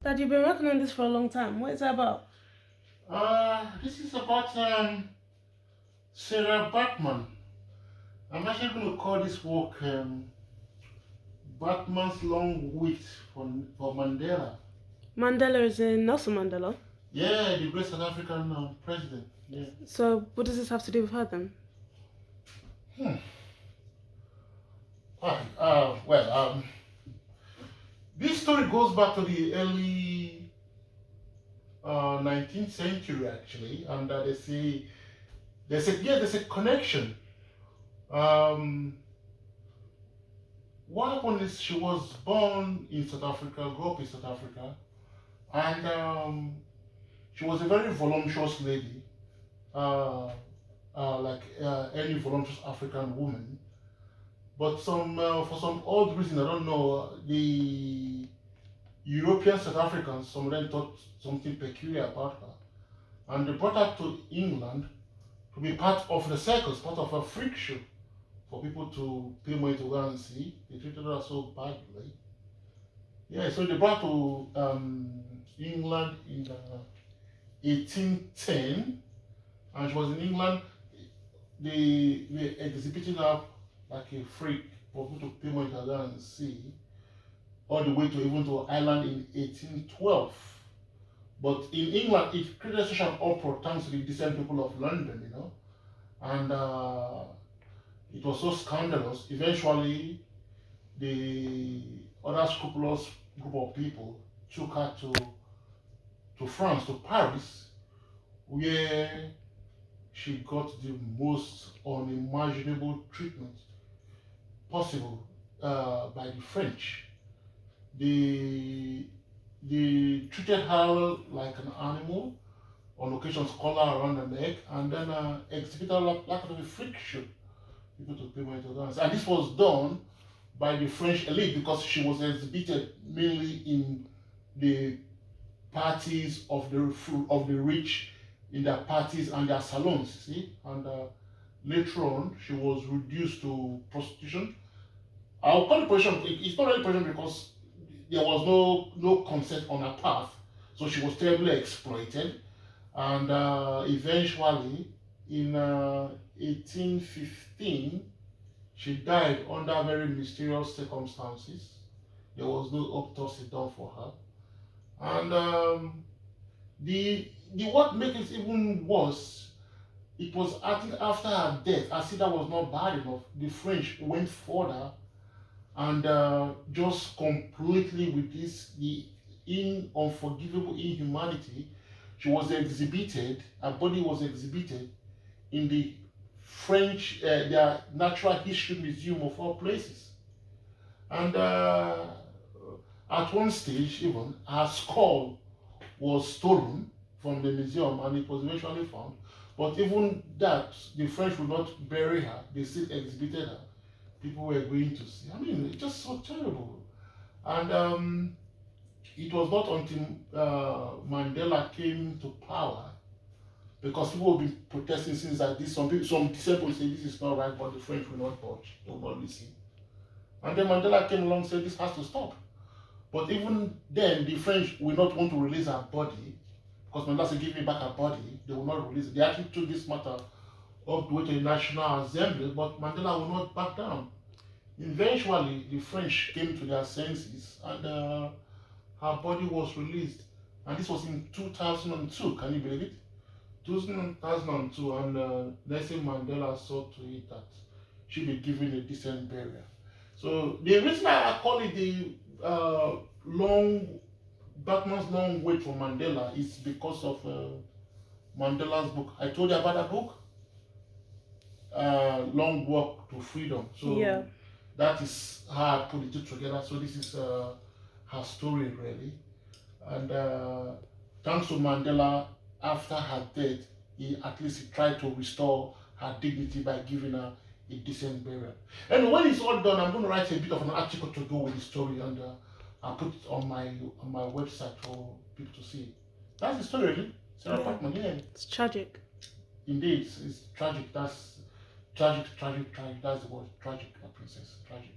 Dad, you've been working on this for a long time. What is it about? This is about Sarah Baatman. I'm actually going to call this work Batman's Long Wait for Mandela. Mandela is in Nelson Mandela. Yeah, the great South African president. Yeah. So, what does this have to do with her then? Hmm. Well, this story goes back to the early 19th century actually, and they say there's a connection. Um, what happened is she was born in South Africa, grew up in South Africa, and she was a very voluptuous lady, uh, like any voluptuous African woman. But for some odd reason, I don't know, the European South Africans, some of them thought something peculiar about her, and they brought her to England to be part of the circus, part of a freak show for people to pay money to go and see. They treated her so badly. Yeah, so they brought to England in 1810, and she was in England. They were exhibiting her like a freak for people to pay money to go and see, all the way to even to Ireland in 1812. But in England, it created such an uproar thanks to the decent people of London, and it was so scandalous. Eventually, the other scrupulous group of people took her to France, to Paris, where she got the most unimaginable treatment possible by the French. They, they treated her like an animal, on occasions collar around the neck, and then exhibited her like a freak show. People to pay money to dance. And this was done by the French elite because she was exhibited mainly in the parties of the rich, in their parties and their salons, you see. And later on, she was reduced to prostitution. I'll call it prostitution. It's not really prostitution because there was no consent on her part, so she was terribly exploited. And eventually, in 1815, she died under very mysterious circumstances. There was no autopsy done for her. And the what makes it even worse, it was I think after her death, as if that was not bad enough, the French went further and just completely with this the unforgivable inhumanity. She was exhibited, her body was exhibited in the French, their Natural History Museum of all places. And at one stage, even her skull was stolen from the museum and it was eventually found. But even that, the French would not bury her, they still exhibited her. People were going to see. I mean, it's just so terrible. And it was not until Mandela came to power because people have been protesting since that this. Some people, some disciples say this is not right, but the French will not budge, they will not listen. And then Mandela came along and said this has to stop. But even then, the French will not want to release her body because Mandela said, "Give me back her body." They will not release it. They actually took this matter up the way to the National Assembly, but Mandela will not back down. Eventually, the French came to their senses and her body was released. And this was in 2002. Can you believe it? 2002, and Nelson Mandela saw to it that she be given a decent burial. So the reason I call it the long Batman's long wait for Mandela is because of Mandela's book. I told you about that book, Long Walk to Freedom. So Yeah. that is how I put it together. So this is her story really, and thanks to Mandela, after her death, he at least he tried to restore her dignity by giving her a decent burial. And when it's all done, I'm going to write a bit of an article to go with the story, and I'll put it on my website for people to see. That's the story, really. Sarah Yeah. Baatman, yeah. It's tragic. Indeed, it's tragic. That's tragic, tragic, tragic. That's the word. Tragic, princess. Tragic.